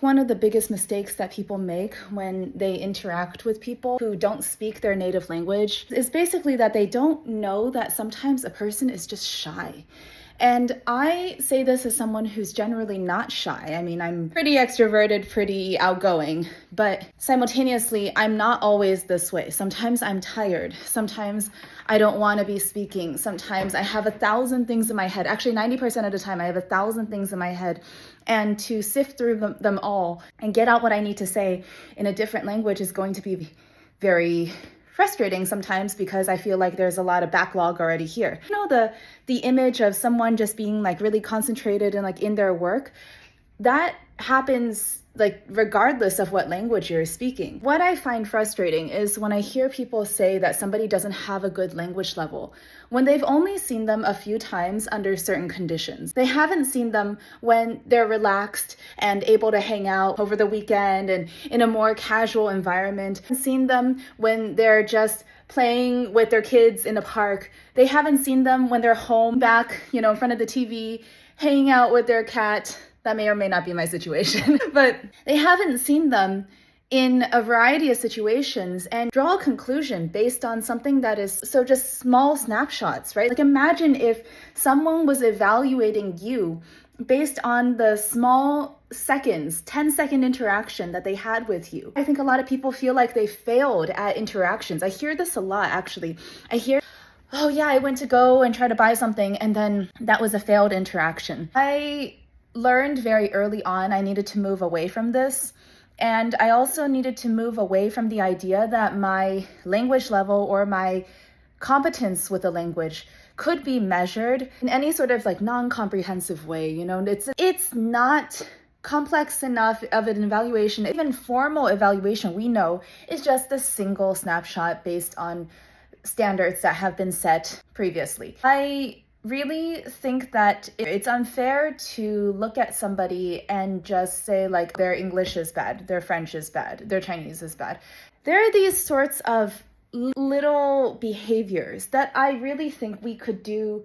One of the biggest mistakes that people make when they interact with people who don't speak their native language is basically that they don't know that sometimes a person is just shy. And I say this as someone who's generally not shy. I mean, I'm pretty extroverted, pretty outgoing, but simultaneously, I'm not always this way. Sometimes I'm tired. Sometimes I don't want to be speaking. Sometimes I have 1,000 things in my head. Actually, 90% of the time, I have 1,000 things in my head. And to sift through them all and get out what I need to say in a different language is going to be very frustrating sometimes because I feel like there's a lot of backlog already here. You know, the image of someone just being like really concentrated and like in their work, that happens like regardless of what language you're speaking. What I find frustrating is when I hear people say that somebody doesn't have a good language level when they've only seen them a few times under certain conditions. They haven't seen them when they're relaxed and able to hang out over the weekend and in a more casual environment. They've seen them when they're just playing with their kids in a park. They haven't seen them when they're home back, in front of the TV, hanging out with their cat. That may or may not be my situation, but they haven't seen them in a variety of situations and draw a conclusion based on something that is so just small snapshots, right? Like imagine if someone was evaluating you based on the small seconds, 10-second interaction that they had with you. I think a lot of people feel like they failed at interactions. I hear this a lot, actually. I hear, oh yeah, I went to go and try to buy something and then that was a failed interaction. I learned very early on I needed to move away from this. And I also needed to move away from the idea that my language level or my competence with a language could be measured in any sort of like non-comprehensive way. It's not complex enough of an evaluation. Even formal evaluation, we know, is just a single snapshot based on standards that have been set previously. I really think that it's unfair to look at somebody and just say like their English is bad, their French is bad, their Chinese is bad. There are these sorts of little behaviors that I really think we could do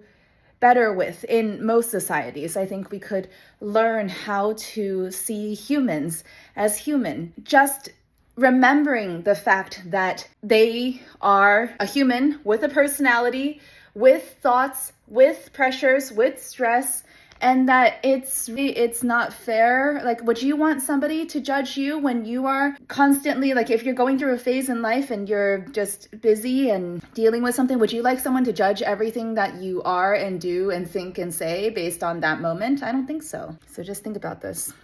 better with in most societies. I think we could learn how to see humans as human. Just remembering the fact that they are a human with a personality, with thoughts, with pressures, with stress, and that it's not fair. Like, would you want somebody to judge you when you are constantly, like if you're going through a phase in life and you're just busy and dealing with something, would you like someone to judge everything that you are and do and think and say based on that moment? I don't think so. So just think about this.